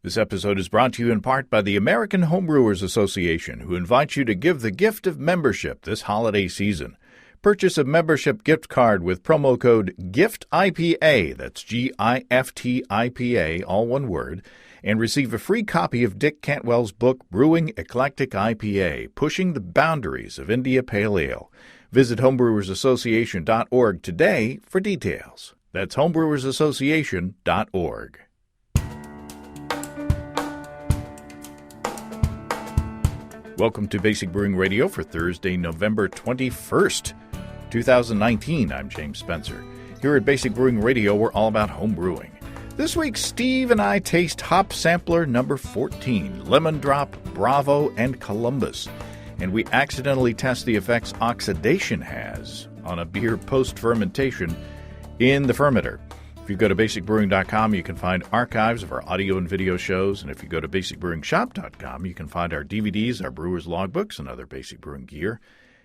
This episode is brought to you in part by the American Homebrewers Association, who invites you to give the gift of membership this holiday season. Purchase a membership gift card with promo code GIFTIPA, that's GIFTIPA, all one word, and receive a free copy of Dick Cantwell's book, Brewing Eclectic IPA, Pushing the Boundaries of India Pale Ale. Visit homebrewersassociation.org today for details. That's homebrewersassociation.org. Welcome to Basic Brewing Radio for Thursday, November 21st, 2019. I'm James Spencer. Here at Basic Brewing Radio, we're all about home brewing. This week, Steve and I taste Hop Sampler number 14, Lemon Drop, Bravo, and Columbus. And we accidentally test the effects oxidation has on a beer post-fermentation in the fermenter. If you go to basicbrewing.com, you can find archives of our audio and video shows. And if you go to basicbrewingshop.com, you can find our DVDs, our brewer's logbooks, and other Basic Brewing gear.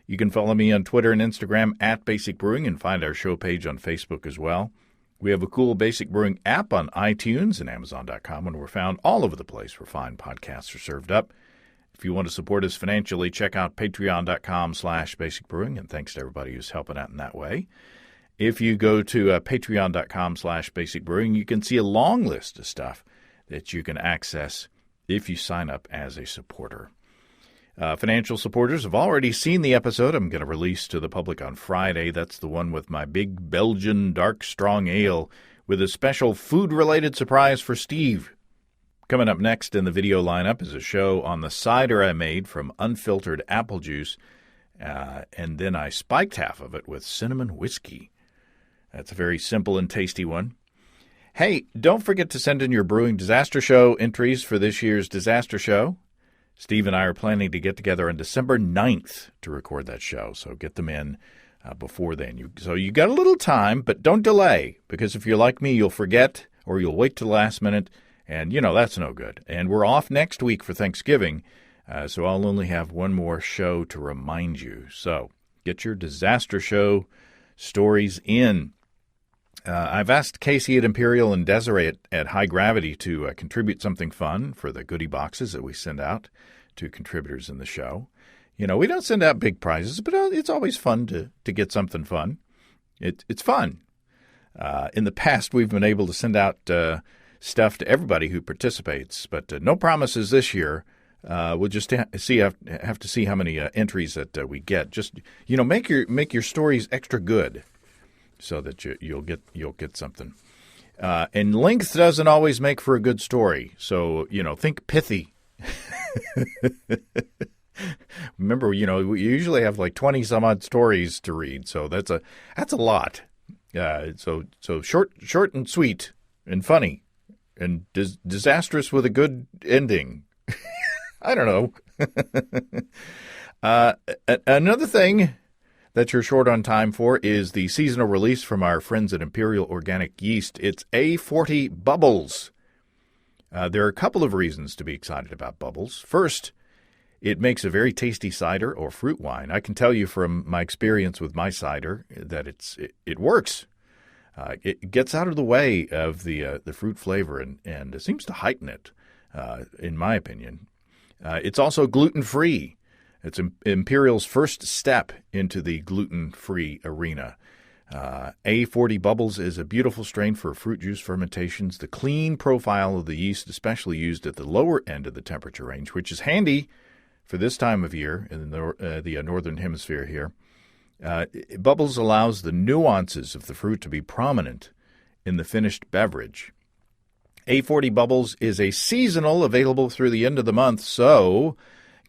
You can follow me on Twitter and Instagram at Basic Brewing and find our show page on Facebook as well. We have a cool Basic Brewing app on iTunes and Amazon.com, and we're found all over the place where fine podcasts are served up. If you want to support us financially, check out patreon.com/basicbrewing, and thanks to everybody who's helping out in that way. If you go to patreon.com/basicbrewing, you can see a long list of stuff that you can access if you sign up as a supporter. Financial supporters have already seen the episode I'm going to release to the public on Friday. That's the one with my big Belgian dark strong ale with a special food-related surprise for Steve. Coming up next in the video lineup is a show on the cider I made from unfiltered apple juice, and then I spiked half of it with cinnamon whiskey. That's a very simple and tasty one. Hey, don't forget to send in your Brewing Disaster Show entries for this year's Disaster Show. Steve and I are planning to get together on December 9th to record that show, so get them in before then. So you got a little time, but don't delay, because if you're like me, you'll forget or you'll wait till the last minute, and, that's no good. And we're off next week for Thanksgiving, so I'll only have one more show to remind you. So get your Disaster Show stories in. I've asked Casey at Imperial and Desiree at High Gravity to contribute something fun for the goodie boxes that we send out to contributors in the show. We don't send out big prizes, but it's always fun to get something fun. It's fun. In the past, we've been able to send out stuff to everybody who participates, but no promises this year. We'll just have to see how many entries that we get. Just make your stories extra good, so that you'll get something. And length doesn't always make for a good story. So, think pithy. Remember, we usually have like 20 some odd stories to read. So that's a lot. So short and sweet and funny and disastrous with a good ending. I don't know. Another thing that you're short on time for is the seasonal release from our friends at Imperial Organic Yeast. It's A40 Bubbles. There are a couple of reasons to be excited about Bubbles. First, it makes a very tasty cider or fruit wine. I can tell you from my experience with my cider that it works. It gets out of the way of the fruit flavor and it seems to heighten it, in my opinion. It's also gluten-free. It's Imperial's first step into the gluten-free arena. A40 Bubbles is a beautiful strain for fruit juice fermentations. The clean profile of the yeast, especially used at the lower end of the temperature range, which is handy for this time of year in the northern hemisphere here. Bubbles allows the nuances of the fruit to be prominent in the finished beverage. A40 Bubbles is a seasonal, available through the end of the month, so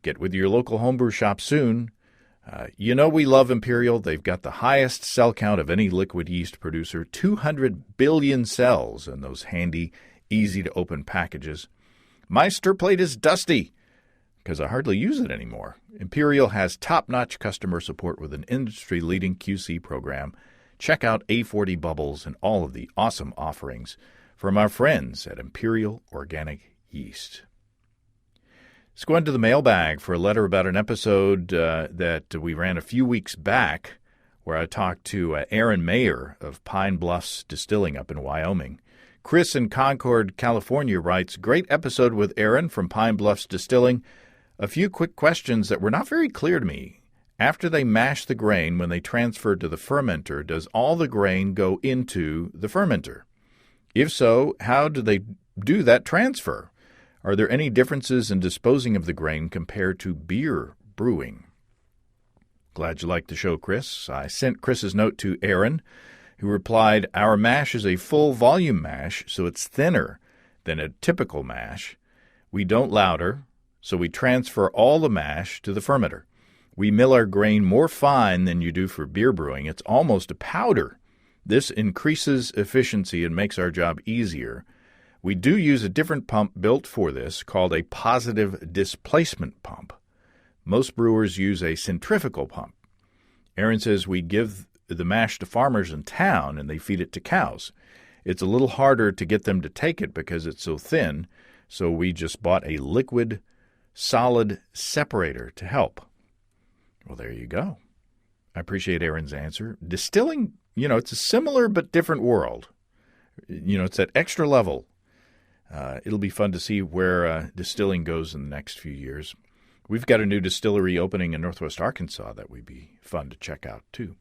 get with your local homebrew shop soon. We love Imperial. They've got the highest cell count of any liquid yeast producer, 200 billion cells in those handy, easy-to-open packages. My stir plate is dusty because I hardly use it anymore. Imperial has top-notch customer support with an industry-leading QC program. Check out A40 Bubbles and all of the awesome offerings from our friends at Imperial Organic Yeast. Let's go into the mailbag for a letter about an episode that we ran a few weeks back where I talked to Aaron Mayer of Pine Bluffs Distilling up in Wyoming. Chris in Concord, California writes, great episode with Aaron from Pine Bluffs Distilling. A few quick questions that were not very clear to me. After they mash the grain, when they transfer to the fermenter, does all the grain go into the fermenter? If so, how do they do that transfer? Are there any differences in disposing of the grain compared to beer brewing? Glad you liked the show, Chris. I sent Chris's note to Aaron, who replied, our mash is a full volume mash, so it's thinner than a typical mash. We don't lauter, so we transfer all the mash to the fermenter. We mill our grain more fine than you do for beer brewing. It's almost a powder. This increases efficiency and makes our job easier. We do use a different pump built for this called a positive displacement pump. Most brewers use a centrifugal pump. Aaron says we give the mash to farmers in town and they feed it to cows. It's a little harder to get them to take it because it's so thin, so we just bought a liquid solid separator to help. Well, there you go. I appreciate Aaron's answer. Distilling, it's a similar but different world. It's that extra level. It'll be fun to see where distilling goes in the next few years. We've got a new distillery opening in Northwest Arkansas that would be fun to check out, too.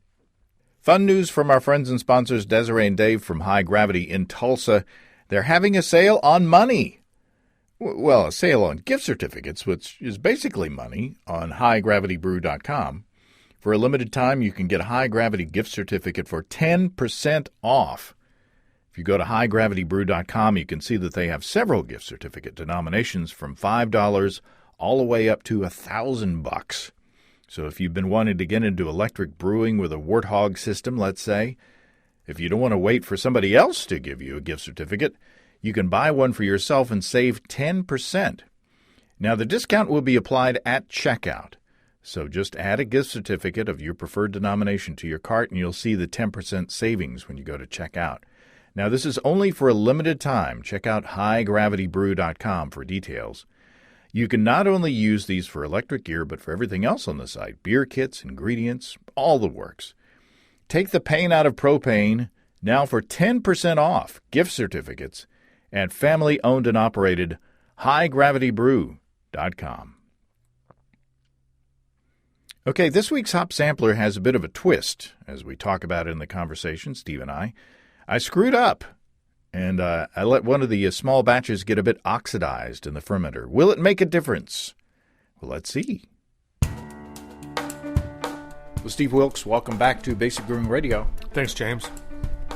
Fun news from our friends and sponsors, Desiree and Dave from High Gravity in Tulsa. They're having a sale on money. Well, a sale on gift certificates, which is basically money, on highgravitybrew.com. For a limited time, you can get a High Gravity gift certificate for 10% off. If you go to highgravitybrew.com, you can see that they have several gift certificate denominations from $5 all the way up to $1,000. So if you've been wanting to get into electric brewing with a Warthog system, let's say, if you don't want to wait for somebody else to give you a gift certificate, you can buy one for yourself and save 10%. Now, the discount will be applied at checkout. So just add a gift certificate of your preferred denomination to your cart, and you'll see the 10% savings when you go to checkout. Now, this is only for a limited time. Check out highgravitybrew.com for details. You can not only use these for electric gear, but for everything else on the site, beer kits, ingredients, all the works. Take the pain out of propane now for 10% off gift certificates at family-owned and operated highgravitybrew.com. Okay, this week's Hop Sampler has a bit of a twist, as we talk about it in the conversation, Steve and I. I screwed up, and I let one of the small batches get a bit oxidized in the fermenter. Will it make a difference? Well, let's see. Well, Steve Wilkes, welcome back to Basic Brewing Radio. Thanks, James.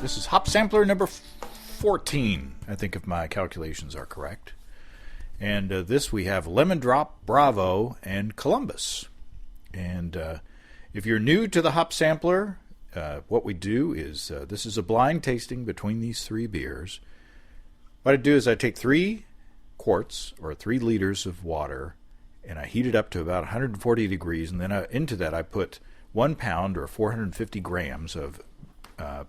This is Hop Sampler number 14, I think, if my calculations are correct. And this we have Lemon Drop, Bravo, and Columbus. And if you're new to the Hop Sampler, what we do is, this is a blind tasting between these three beers. What I do is I take 3 quarts or 3 liters of water, and I heat it up to about 140 degrees, and then into that I put 1 pound or 450 grams of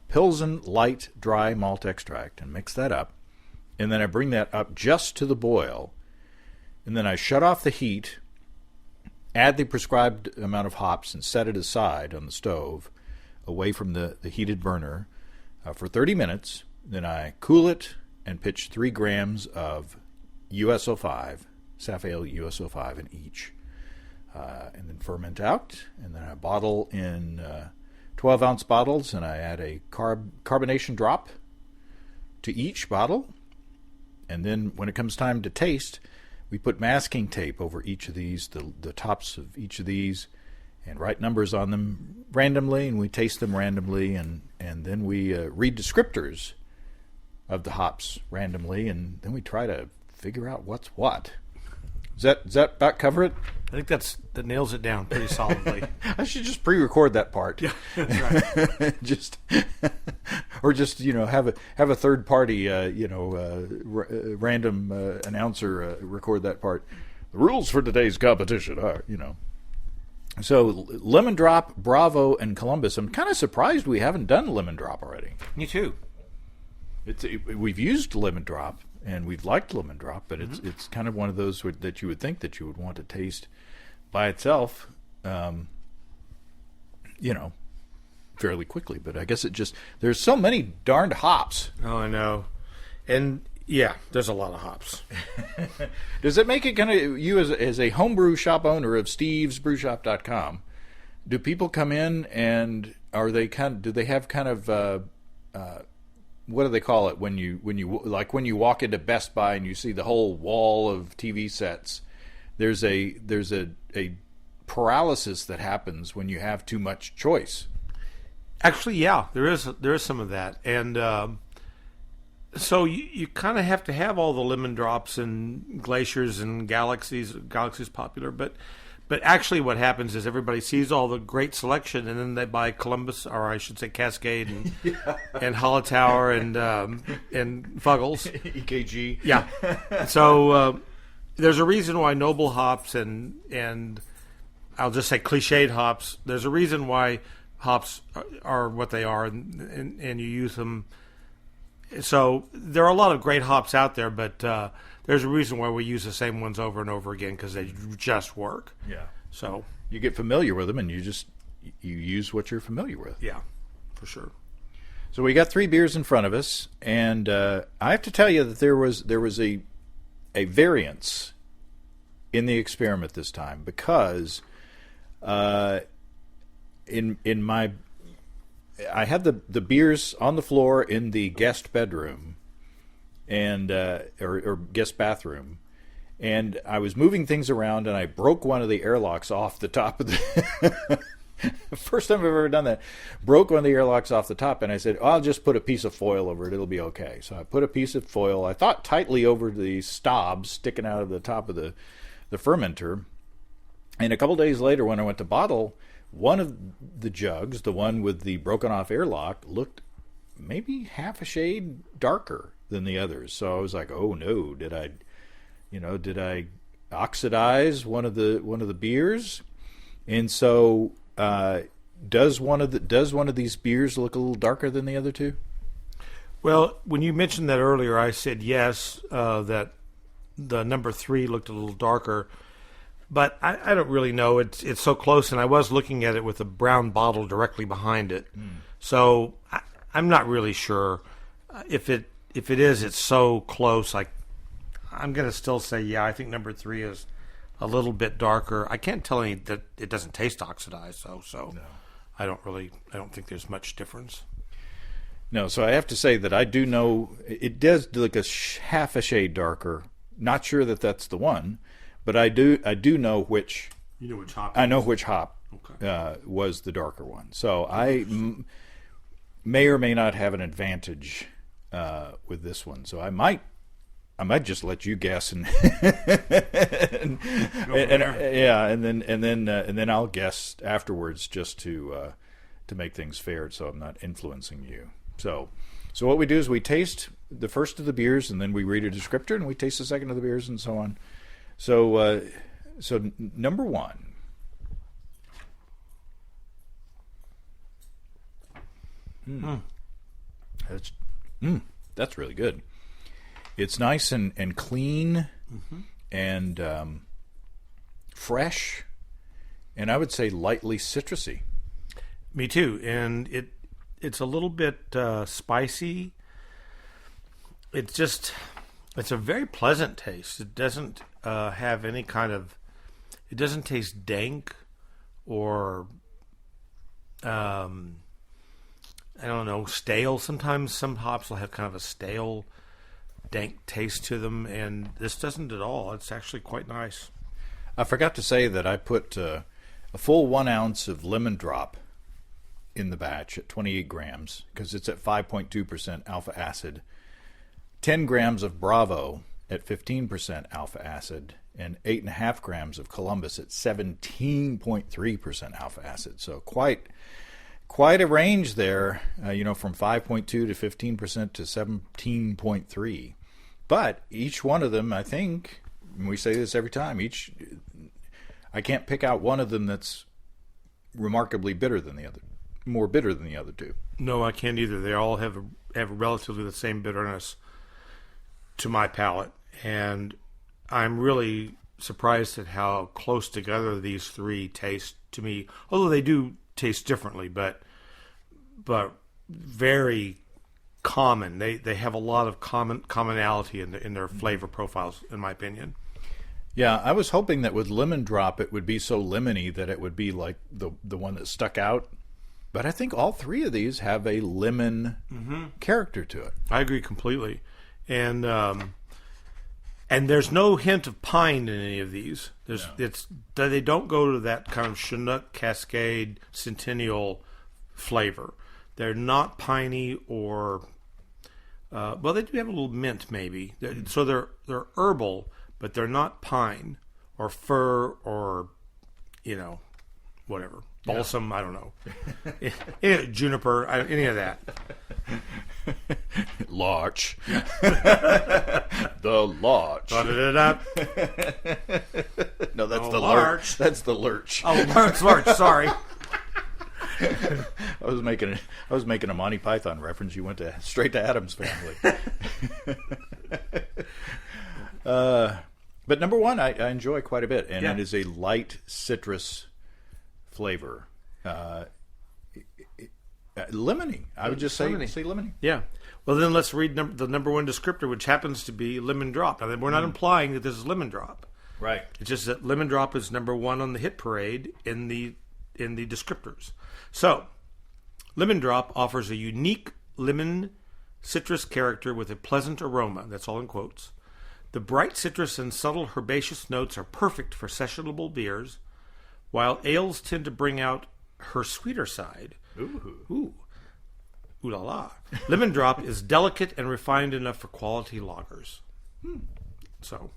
Pilsen Light Dry Malt Extract and mix that up. And then I bring that up just to the boil. And then I shut off the heat, add the prescribed amount of hops, and set it aside on the stove away from the heated burner for 30 minutes. Then I cool it and pitch 3 grams of USO5, Safale USO5 in each. And then ferment out. And then I bottle in 12-ounce bottles, and I add a carbonation drop to each bottle. And then when it comes time to taste, we put masking tape over each of these, the tops of each of these, and write numbers on them randomly, and we taste them randomly, and then we read descriptors of the hops randomly, and then we try to figure out what's what. Does that about cover it? I think that nails it down pretty solidly. I should just pre-record that part. Yeah, that's right. Or just have a third party random announcer record that part. The rules for today's competition are So Lemon Drop, Bravo, and Columbus. I'm kind of surprised we haven't done Lemon Drop already. Me too. We've used Lemon Drop. And we've liked Lemon Drop, but it's kind of one of those that you would think that you would want to taste by itself, fairly quickly. But I guess there's so many darned hops. Oh, I know. And yeah, there's a lot of hops. Does it make it kind of, you as a homebrew shop owner of stevesbrewshop.com, do people come in and do they have kind of, what do they call it when you walk into Best Buy and you see the whole wall of TV sets? There's a paralysis that happens when you have too much choice. Actually, yeah, there is some of that, and so you kind of have to have all the lemon drops and glaciers and galaxies. Galaxy's popular, but actually, what happens is everybody sees all the great selection, and then they buy Columbus, or I should say Cascade, and and Hallertauer and Fuggles, EKG. Yeah. So there's a reason why noble hops and I'll just say cliched hops. There's a reason why hops are what they are, and you use them. So there are a lot of great hops out there, but there's a reason why we use the same ones over and over again, because they just work. Yeah. So you get familiar with them, and you use what you're familiar with. Yeah, for sure. So we got 3 beers in front of us, and I have to tell you that there was a variance in the experiment this time, because I had the beers on the floor in the guest bedroom and or guest bathroom, and I was moving things around, and I broke one of the airlocks off the top of the first time I've ever done that. Broke one of the airlocks off the top, and I said, I'll just put a piece of foil over it, it'll be okay. So I put a piece of foil, I thought tightly over the stobs sticking out of the top of the fermenter, and a couple days later when I went to bottle, one of the jugs, the one with the broken off airlock, looked maybe half a shade darker than the others. So I was like, "Oh no, did I oxidize one of the beers?" And so, does one of these beers look a little darker than the other two? Well, when you mentioned that earlier, I said yes, that the number 3 looked a little darker. But I don't really know. It's so close, and I was looking at it with a brown bottle directly behind it. So I'm not really sure if it is. It's so close. I'm going to still say, yeah, I think number 3 is a little bit darker. I can't tell any that it doesn't taste oxidized, though. So no. I don't think there's much difference. No, so I have to say that I do know it does look half a shade darker. Not sure that that's the one. But I do know which. You know which hop. I know which hop okay. Was the darker one. So I may or may not have an advantage with this one. So I might just let you guess and then I'll guess afterwards, just to make things fair, so I'm not influencing you. So what we do is we taste the first of the beers, and then we read a descriptor, and we taste the second of the beers, and so on. So number 1. That's really good. It's nice and clean, and fresh, and I would say lightly citrusy. Me too, and it's a little bit spicy. It's a very pleasant taste. It doesn't have any kind of. It doesn't taste dank or, I don't know, stale. Sometimes some hops will have kind of a stale, dank taste to them, and this doesn't at all. It's actually quite nice. I forgot to say that I put a full 1 ounce of lemon drop in the batch at 28 grams because it's at 5.2% alpha acid. 10 grams of Bravo at 15% alpha acid, and 8.5 grams of Columbus at 17.3% alpha acid. So quite a range there, from 5.2 to 15% to 17.3. But each one of them, I think, and we say this every time, I can't pick out one of them that's remarkably bitter than the other, more bitter than the other two. No, I can't either. They all have relatively the same bitterness to my palate, and I'm really surprised at how close together these 3 taste to me. Although they do taste differently, but very common. They have a lot of commonality in their flavor profiles, in my opinion. Yeah, I was hoping that with Lemon Drop it would be so lemony that it would be like the one that stuck out. But I think all three of these have a lemon character to it. I agree completely. And there's no hint of pine in any of these. They don't go to that kind of Chinook, Cascade, Centennial flavor. They're not piney or well, they do have a little mint maybe. So they're herbal, but they're not pine or fir or whatever. Balsam, I don't know. Juniper, any of that. Larch. The larch. Da-da-da-da. No, that's the lurch. That's the lurch. Oh, larch. Sorry. I was making a Monty Python reference. You went straight to Addams Family. But number one, I enjoy quite a bit, and it is a light citrus flavor. Lemony. I would just say lemony. Yeah. Well, then let's read the number one descriptor, which happens to be lemon drop. Now, we're not implying that this is lemon drop. Right. It's just that lemon drop is number one on the hit parade in the descriptors. So, lemon drop offers a unique lemon citrus character with a pleasant aroma. That's all in quotes. The bright citrus and subtle herbaceous notes are perfect for sessionable beers, while ales tend to bring out her sweeter side. Ooh la la. Lemon drop is delicate and refined enough for quality lagers. So.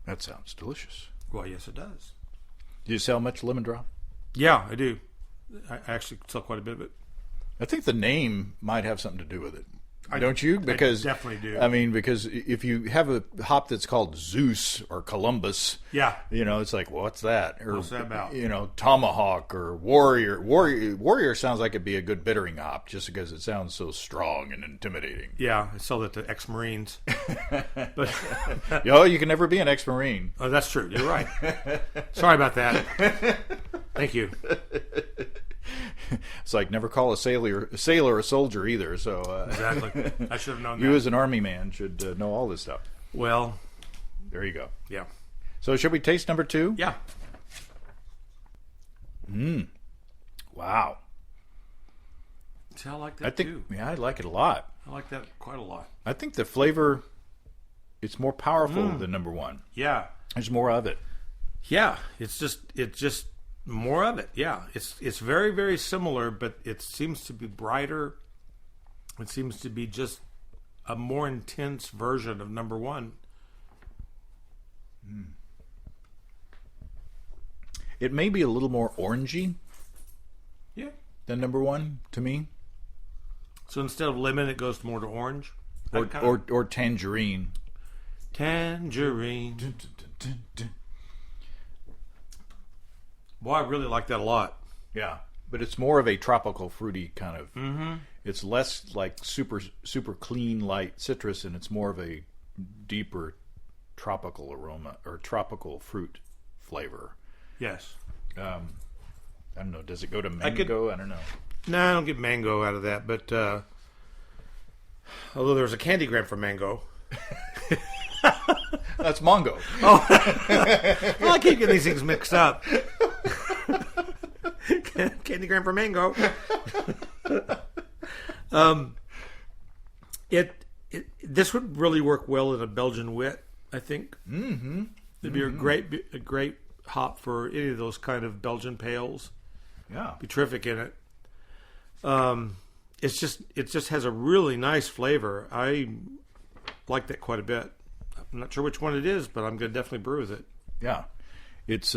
That sounds delicious. Well, yes, it does. Do you sell much lemon drop? Yeah, I do. I actually sell quite a bit of it. I think the name might have something to do with it. Don't you? Because I definitely do. I mean, because if you have a hop that's called Zeus or Columbus, it's like, well, what's that? Or, what's that about? Tomahawk or Warrior. Warrior sounds like it'd be a good bittering hop, just because it sounds so strong and intimidating. Yeah, I sell that to ex-Marines. But you can never be an ex-Marine. Oh, that's true. You're right. Sorry about that. Thank you. It's like never call a sailor a soldier either. So exactly, I should have known that. You as an army man should know all this stuff. Well, there you go. Yeah. So should we taste number two? Yeah. Wow. See, I like that too. Yeah, I like it a lot. I like that quite a lot. I think the flavor, it's more powerful than number one. Yeah. There's more of it. Yeah, it's just more of it. Yeah, it's very, very similar, but it seems to be brighter. It seems to be just a more intense version of number one. It may be a little more orangey. Yeah. Than number one to me. So instead of lemon, it goes more to orange, or tangerine. Tangerine. Boy, I really like that a lot. Yeah, but it's more of a tropical, fruity kind of. It's less like super, super clean, light citrus, and it's more of a deeper tropical aroma or tropical fruit flavor. Yes. I don't know. Does it go to mango? I don't know. No, I don't get mango out of that, but although there's a candygram for mango. That's Mongo. Oh, well, I keep getting these things mixed up. Candygram for mango. This would really work well in a Belgian wit, I think. Mm-hmm. It'd be a great hop for any of those kind of Belgian pales. Yeah, be terrific in it. It just has a really nice flavor. I like that quite a bit. I'm not sure which one it is, but I'm going to definitely brew with it. Yeah, it's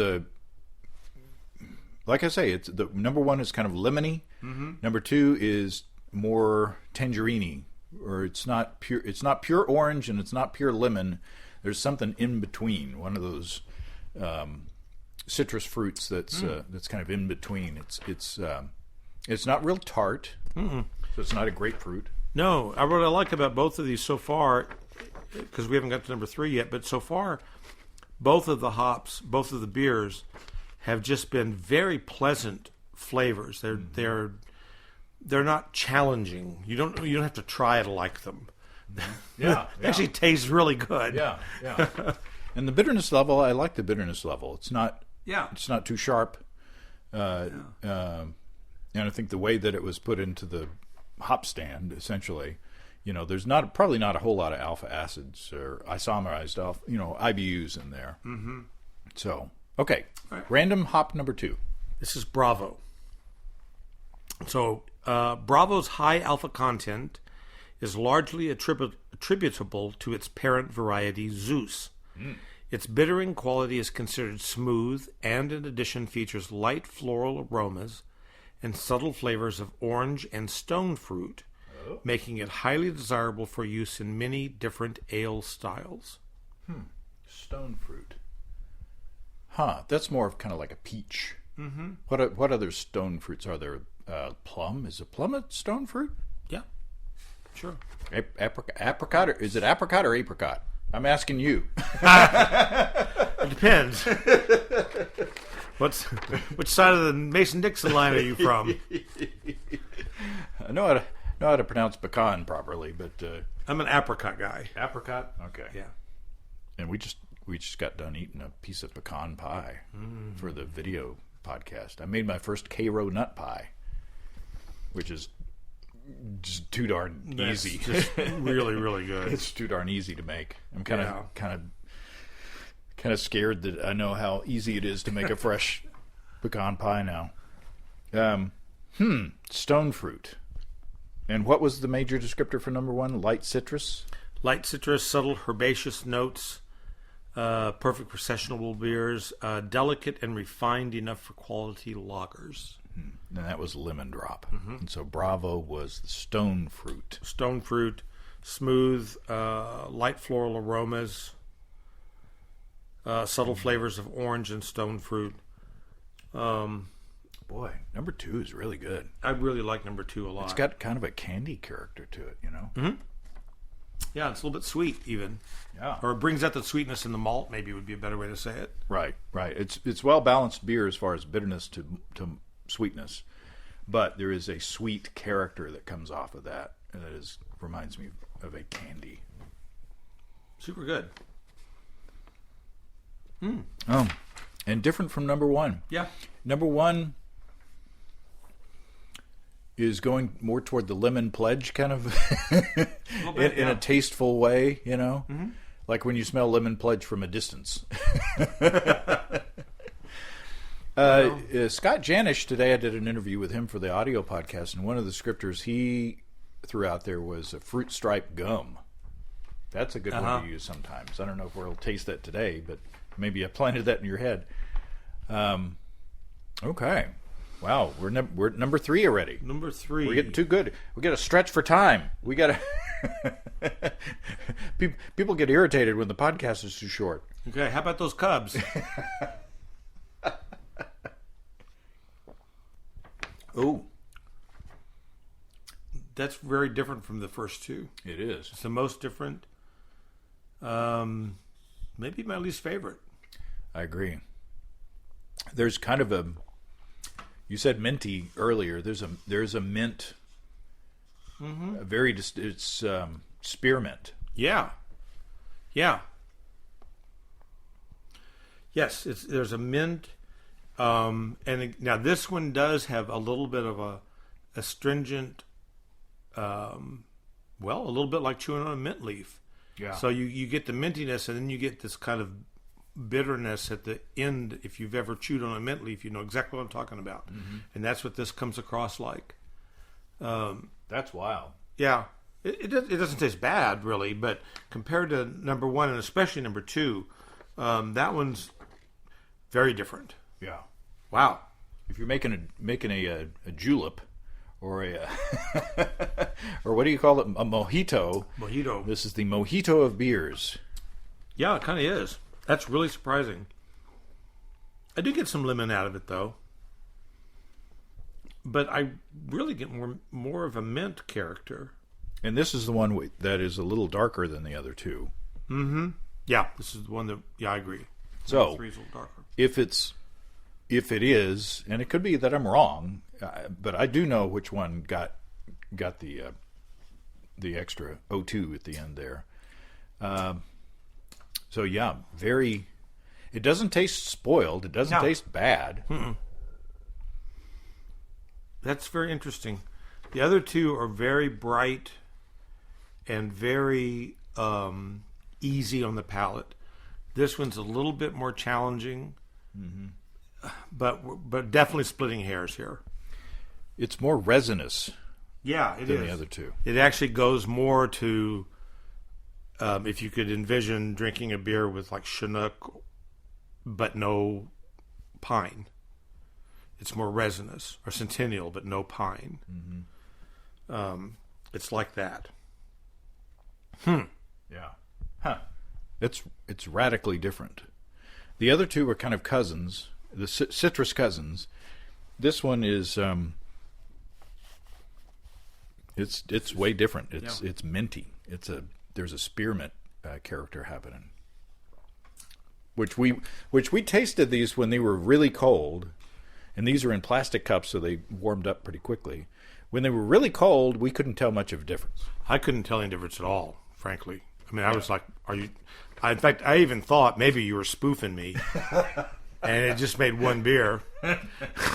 like I say, it's the number one is kind of lemony. Number two is more tangerine, or it's not pure. It's not pure orange, and it's not pure lemon. There's something in between. One of those citrus fruits that's kind of in between. It's not real tart, so it's not a grapefruit. No, what I like about both of these so far, because we haven't got to number three yet, but so far, both of the hops, both of the beers, have just been very pleasant flavors. They're they're not challenging. You don't have to try to like them. Yeah, They actually taste really good. yeah. And the bitterness level, I like the bitterness level. It's not too sharp. And I think the way that it was put into the hop stand, essentially, there's probably not a whole lot of alpha acids or isomerized IBUs in there. Mm-hmm. So, okay, right. Random hop number 2. This is Bravo. So, Bravo's high alpha content is largely attributable to its parent variety, Zeus. Mm. Its bittering quality is considered smooth and, in addition, features light floral aromas and subtle flavors of orange and stone fruit, making it highly desirable for use in many different ale styles. Stone fruit. That's more of kind of like a peach. Mm-hmm. What other stone fruits are there? Plum? Is a plum a stone fruit? Yeah, sure. Apricot? Is it apricot or apricot? I'm asking you. It depends. Which side of the Mason-Dixon line are you from? I know how to pronounce pecan properly, but I'm an apricot guy. Apricot? Okay. Yeah. And we just got done eating a piece of pecan pie for the video podcast. I made my first Cairo nut pie, which is just too darn easy. Just really, really good. It's too darn easy to make. I'm kind of scared that I know how easy it is to make a fresh pecan pie now. Stone fruit. And what was the major descriptor for number 1? Light citrus? Light citrus, subtle herbaceous notes, perfect for sessionable beers, delicate and refined enough for quality lagers. And that was lemon drop. Mm-hmm. And so Bravo was the stone fruit. Stone fruit, smooth, light floral aromas, subtle flavors of orange and stone fruit. Boy, number 2 is really good. I really like number 2 a lot. It's got kind of a candy character to it, Mm-hmm. Yeah, it's a little bit sweet even. Yeah. Or it brings out the sweetness in the malt, maybe would be a better way to say it. Right. It's well-balanced beer as far as bitterness to sweetness. But there is a sweet character that comes off of that, and that reminds me of a candy. Super good. And different from number 1. Yeah. Number 1 is going more toward the lemon pledge kind of in a tasteful way, Mm-hmm. like when you smell lemon pledge from a distance. Scott Janish, today I did an interview with him for the audio podcast, and one of the descriptors he threw out there was a fruit stripe gum. That's a good one to use sometimes. I don't know if we'll taste that today, but maybe I planted that in your head. Okay. Wow, we're number 3 already. Number 3. We're getting too good. We got to stretch for time. We got to. People get irritated when the podcast is too short. Okay, how about those Cubs? Oh, that's very different from the first 2. It is. It's the most different. Maybe my least favorite. I agree. There's kind of a. You said minty earlier. There's a mint. Mm-hmm. A very it's spearmint. Yeah. Yes, there's a mint, and now this one does have a little bit of a astringent. A little bit like chewing on a mint leaf. Yeah. So you get the mintiness, and then you get this kind of bitterness at the end. If you've ever chewed on a mint leaf, you know exactly what I'm talking about. Mm-hmm. And that's what this comes across like. That's wild. Yeah. It doesn't taste bad, really, but compared to number 1 and especially number 2, that one's very different. Yeah. Wow. If you're making a julep or a or what do you call it? A mojito. Mojito. This is the mojito of beers. Yeah, it kind of is. That's really surprising. I do get some lemon out of it, though. But I really get more of a mint character. And this is the one that is a little darker than the other 2. Mm-hmm. Yeah, this is the one that, I agree. So, 3 is a little darker. if it is, and it could be that I'm wrong, but I do know which one got the extra O2 at the end there. So yeah, very. It doesn't taste spoiled. It doesn't taste bad. Mm-mm. That's very interesting. The other two are very bright and very easy on the palate. This one's a little bit more challenging, but definitely splitting hairs here. It's more resinous. Yeah, it than is. The other two. It actually goes more to if you could envision drinking a beer with like Chinook, but no pine. It's more resinous, or Centennial, but no pine. It's like that. Yeah. Huh. It's radically different. The other two are kind of cousins, the citrus cousins. This one is it's way different. It's minty. There's a spearmint character happening. Which we tasted these when they were really cold, and these are in plastic cups, so they warmed up pretty quickly. When they were really cold, we couldn't tell much of a difference. I couldn't tell any difference at all, frankly. I mean, I was like, "Are you?" In fact, I even thought maybe you were spoofing me, and it just made one beer.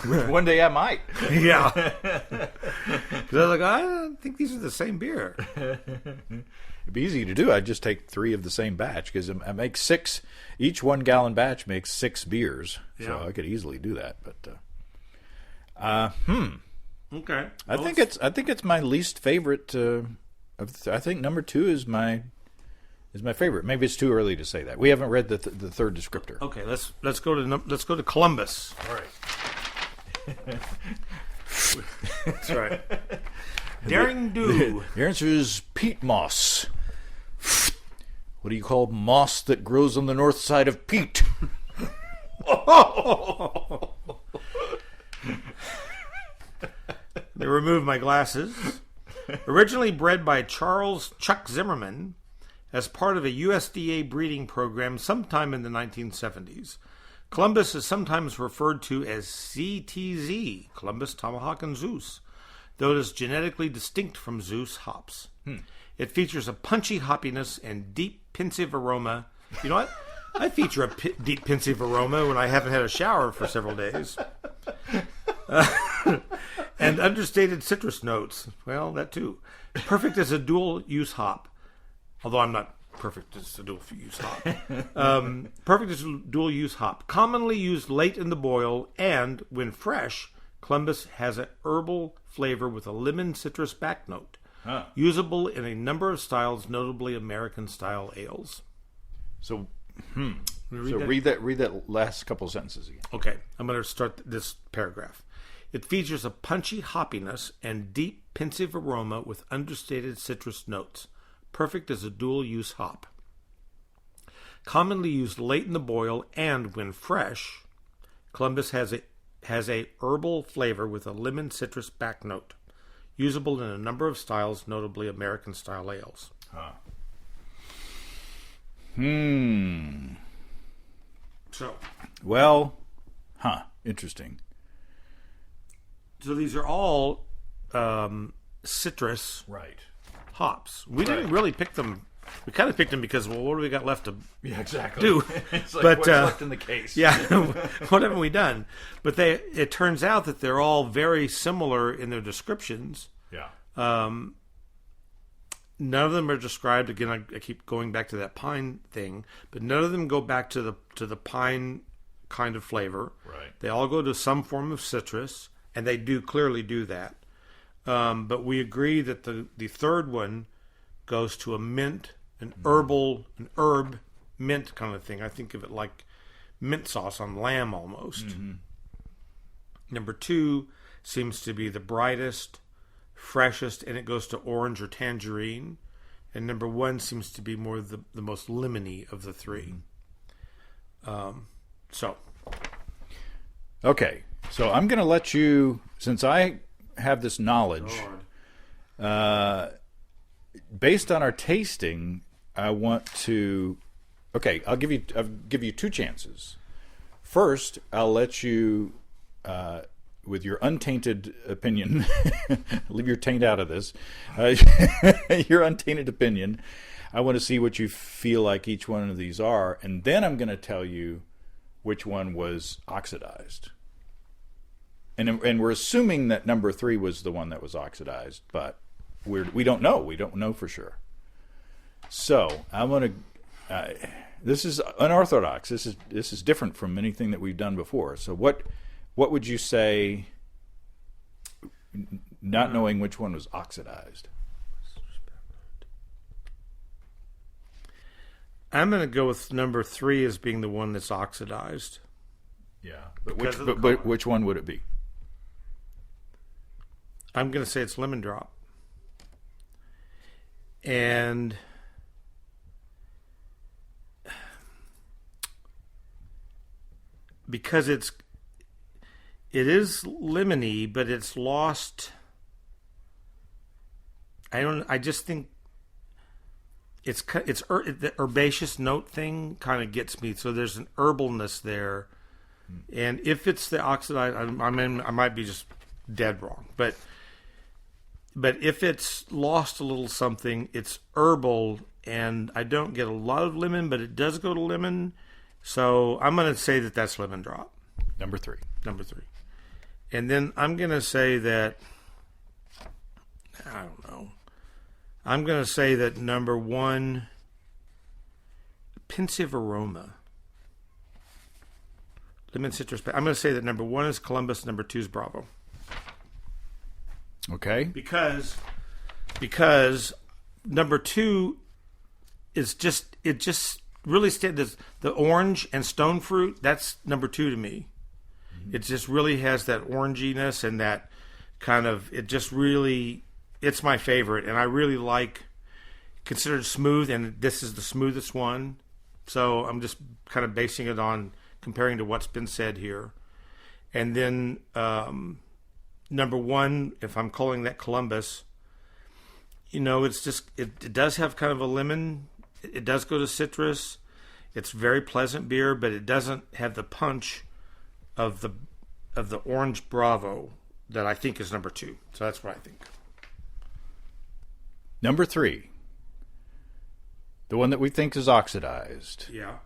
One day I might. Yeah, because I was like, I don't think these are the same beer. It'd be easy to do. I'd just take 3 of the same batch, because I make 6. Each 1 gallon batch makes 6 beers, so I could easily do that. But Okay, I think it's my least favorite. I think number 2 is my favorite. Maybe it's too early to say that. We haven't read the third descriptor. Okay, let's go to Columbus. All right. That's right. Daring do. The answer is peat moss. What do you call moss that grows on the north side of peat? They removed my glasses. Originally bred by Charles Chuck Zimmerman as part of a USDA breeding program sometime in the 1970s. Columbus is sometimes referred to as CTZ, Columbus, Tomahawk, and Zeus, though it is genetically distinct from Zeus hops. It features a punchy hoppiness and deep, pensive aroma. You know what? I feature a deep, pensive aroma when I haven't had a shower for several days. And understated citrus notes. Well, that too. Perfect as a dual-use hop. Although I'm not perfect as a dual-use hop. Perfect as a dual-use hop. Commonly used late in the boil, and when fresh, Columbus has an herbal flavor with a lemon citrus back note. Usable in a number of styles, notably American-style ales. So, read that last couple of sentences again. Okay, I'm going to start this paragraph. It features a punchy hoppiness and deep, pensive aroma with understated citrus notes. Perfect as a dual-use hop. Commonly used late in the boil, and when fresh, Columbus has a herbal flavor with a lemon citrus back note. Usable in a number of styles, notably American-style ales. So. Well, interesting. So these are all citrus hops. We didn't really pick them. We kind of picked them because, well, what do we got left to do? It's like, but, what's left in the case? Yeah, what haven't we done? But it turns out that they're all very similar in their descriptions. Yeah. None of them are described, again, I keep going back to that pine thing, but none of them go back to the pine kind of flavor. Right. They all go to some form of citrus, and they do clearly do that. But we agree that the third one goes to a mint, an herb mint kind of thing. I think of it like mint sauce on lamb almost. Number 2 seems to be the brightest, freshest, and it goes to orange or tangerine. And number 1 seems to be more the most lemony of the 3. Okay, so I'm going to let you, since I have this knowledge, based on our tasting, I want to. Okay, I'll give you 2 chances. First, I'll let you. with your untainted opinion, leave your taint out of this. Your untainted opinion. I want to see what you feel like each one of these are, and then I'm going to tell you which one was oxidized. And we're assuming that number 3 was the one that was oxidized, but we don't know. We don't know for sure. So I'm going to. This is unorthodox. This is different from anything that we've done before. So what would you say, not knowing which one was oxidized? I'm going to go with number 3 as being the one that's oxidized. Yeah, but which one would it be? I'm going to say it's lemon drop. And because it is lemony, but it's lost. I just think the herbaceous note thing kind of gets me. So there's an herbalness there, and if it's the oxidized, I might be just dead wrong, but if it's lost a little something, it's herbal, and I don't get a lot of lemon, but it does go to lemon. So I'm going to say that that's lemon drop. Number 3. And then I'm going to say that, I don't know. I'm going to say that number 1, pensive aroma. Lemon citrus. I'm going to say that number 1 is Columbus, number 2 is Bravo. Okay. Because number 2 is just really the orange and stone fruit. That's number 2 to me. Mm-hmm. It just really has that oranginess and that kind of. It's my favorite, and I really like. Considered smooth, and this is the smoothest one. So I'm just kind of basing it on comparing to what's been said here, and then. Number 1, if I'm calling that Columbus, it's just it does have kind of a lemon. It does go to citrus. It's very pleasant beer, but it doesn't have the punch of the orange Bravo that I think is number 2. So that's what I think. Number 3, the one that we think is oxidized. Yeah.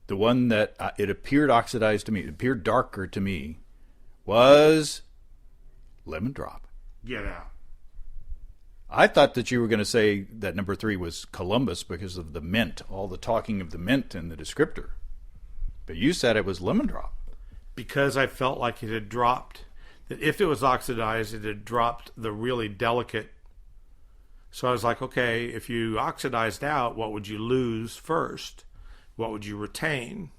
The one that it appeared oxidized to me, it appeared darker to me, was lemon drop. Yeah. I thought that you were going to say that number 3 was Columbus because of the mint, all the talking of the mint in the descriptor. But you said it was lemon drop. Because I felt like it had dropped, that if it was oxidized, it had dropped the really delicate. So I was like, okay, if you oxidized out, what would you lose first? What would you retain?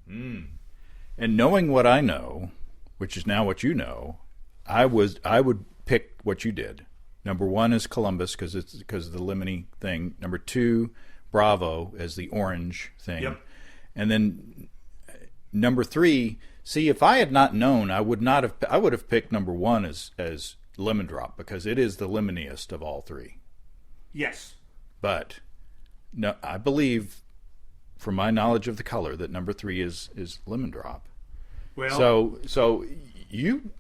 And knowing what I know, which is now what you know, I would pick what you did. Number 1 is Columbus because of the lemony thing. Number 2, Bravo as the orange thing. Yep. And then number 3. See, if I had not known, I would have picked number 1 as lemon drop because it is the lemoniest of all 3. Yes. But no, I believe, from my knowledge of the color, that number 3 is lemon drop. Well, so you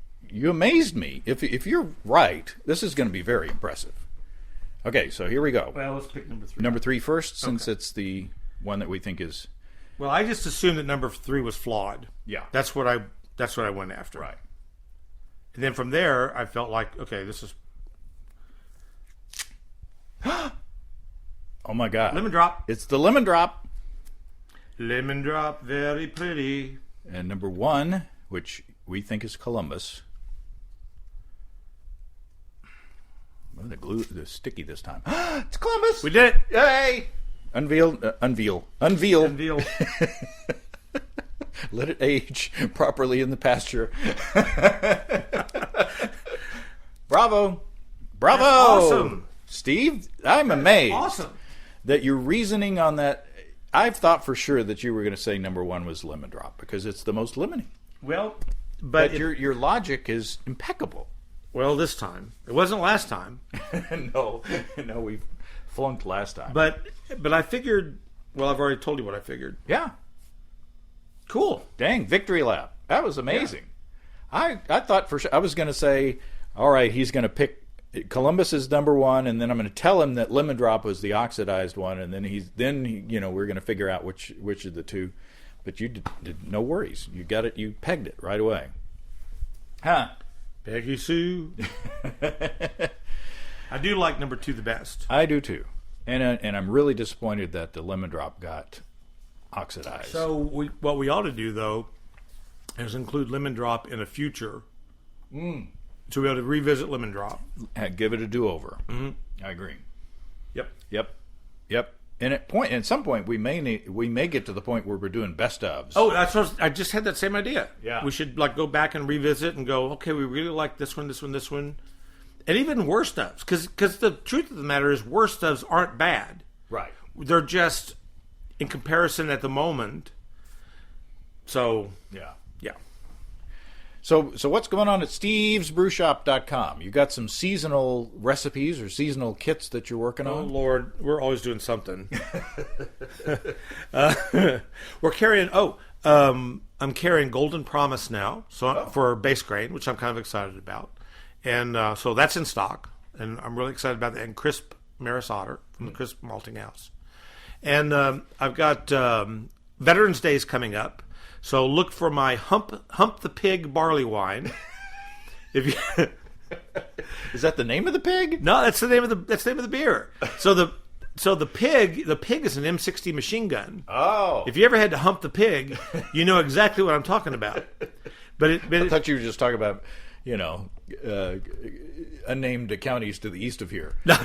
amazed me. If you're right, this is going to be very impressive. Okay, so here we go. Well, let's pick number 3. Number 3 first, since it's the one that we think is. Well, I just assumed that number 3 was flawed. Yeah, that's what I went after. Right. And then from there, I felt like, okay, this is. Oh my God! Lemon drop. It's the lemon drop. Lemon drop, very pretty. And number 1, which we think is Columbus. Oh, the sticky this time. It's Columbus. We did it. Yay! Unveil. Let it age properly in the pasture. Bravo. That's awesome. Steve, I'm amazed. Awesome. That your reasoning on that. I've thought for sure that you were going to say number 1 was lemon drop because it's the most lemony. Well, but your logic is impeccable. Well, this time. It wasn't last time. No, we flunked last time. But I figured, well, I've already told you what I figured. Yeah. Cool. Dang, victory lap. That was amazing. I thought for sure I was going to say, all right, he's going to pick Columbus is number one, and then I'm going to tell him that Lemon Drop was the oxidized one, and then we're going to figure out which of the two. But you did no worries. You got it. You pegged it right away. Huh? Peggy Sue. I do like number 2 the best. I do too, and I'm really disappointed that the Lemon Drop got oxidized. So what we ought to do though is include Lemon Drop in a future. To be able to revisit Lemon Drop. Give it a do-over. Mm-hmm. I agree. Yep. And at some point, we may get to the point where we're doing best ofs. Oh, I just had that same idea. Yeah. We should go back and revisit and go, okay, we really like this one, and even worst ofs, because the truth of the matter is worst ofs aren't bad. Right. They're just in comparison at the moment. So yeah. So what's going on at stevesbrewshop.com? You got some seasonal recipes or seasonal kits that you're working on? Oh, Lord. We're always doing something. We're carrying... I'm carrying Golden Promise now for base grain, which I'm kind of excited about. And so that's in stock. And I'm really excited about that. And Crisp Maris Otter from the Crisp Malting House. And I've got Veterans Day is coming up. So look for my Hump the Pig barley wine. If you Is that the name of the pig? No, that's the name of the beer. So the pig is an M60 machine gun. Oh. If you ever had to hump the pig, you know exactly what I'm talking about. I thought you were just talking about, unnamed counties to the east of here. No,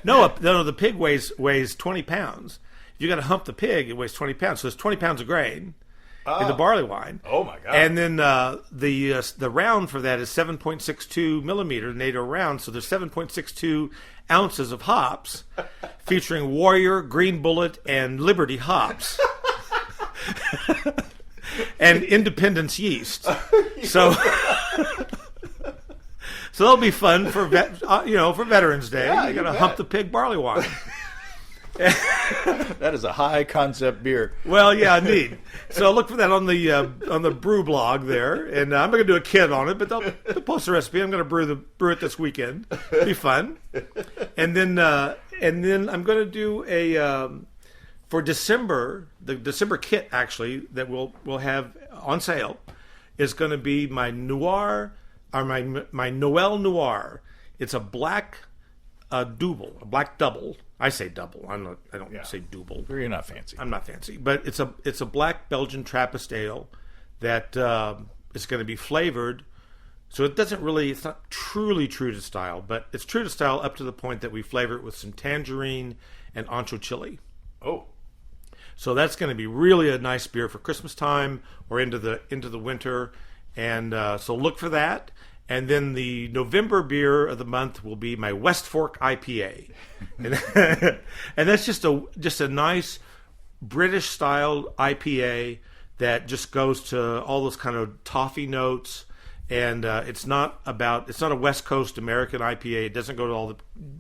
the pig weighs 20 pounds. You got to hump the pig; it weighs 20 pounds. So there's 20 pounds of grain in the barley wine. Oh my God! And then the round for that is 7.62 millimeter NATO round. So there's 7.62 ounces of hops, featuring Warrior, Green Bullet, and Liberty hops, and Independence yeast. So that'll be fun for for Veterans Day. Yeah, you got to bet. hump the pig barley wine. That is a high concept beer. Well, yeah, indeed. So look for that on the brew blog there, and I'm going to do a kit on it, but they'll post the recipe. I'm going to brew it this weekend. It'll be fun. And then I'm going to do for December, the December kit actually that we'll have on sale is going to be my Noir or my Noel Noir. It's a black double, a black double. I say double. I don't say double. You're not fancy. I'm not fancy, but it's a black Belgian Trappist ale that is going to be flavored. So it's not truly true to style, but it's true to style up to the point that we flavor it with some tangerine and ancho chili. Oh. So that's going to be really a nice beer for Christmas time or into the winter, and so look for that. And then the November beer of the month will be my West Fork IPA, and that's just a nice British style IPA that just goes to all those kind of toffee notes, and it's not a West Coast American IPA. It doesn't go to all the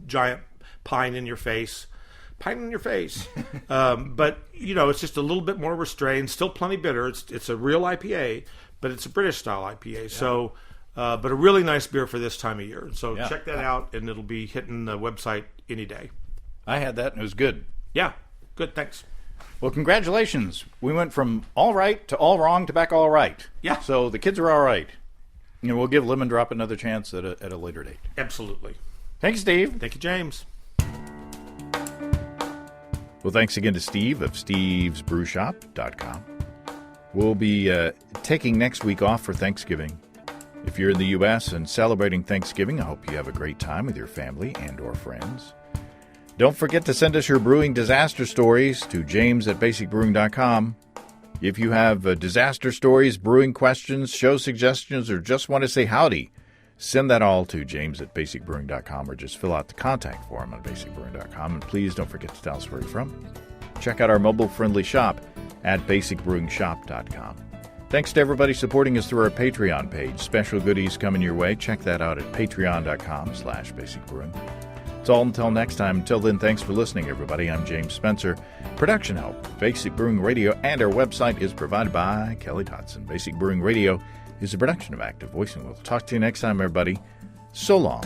giant pine in your face, but it's just a little bit more restrained, still plenty bitter. It's a real IPA, but it's a British style IPA. Yeah. So. But a really nice beer for this time of year. So check that out, and it'll be hitting the website any day. I had that, and it was good. Yeah, good, thanks. Well, congratulations. We went from all right to all wrong to back all right. Yeah. So the kids are all right. And we'll give Lemon Drop another chance at a later date. Absolutely. Thank you, Steve. Thank you, James. Well, thanks again to Steve of stevesbrewshop.com. We'll be taking next week off for Thanksgiving. If you're in the U.S. and celebrating Thanksgiving, I hope you have a great time with your family and or friends. Don't forget to send us your brewing disaster stories to james@basicbrewing.com. If you have disaster stories, brewing questions, show suggestions, or just want to say howdy, send that all to james@basicbrewing.com or just fill out the contact form on basicbrewing.com. And please don't forget to tell us where you're from. Check out our mobile-friendly shop at basicbrewingshop.com. Thanks to everybody supporting us through our Patreon page. Special goodies coming your way. Check that out at patreon.com/basicbrewing. That's all until next time. Until then, thanks for listening, everybody. I'm James Spencer. Production help, Basic Brewing Radio, and our website is provided by Kelly Dotson. Basic Brewing Radio is a production of Active Voicing. We'll talk to you next time, everybody. So long.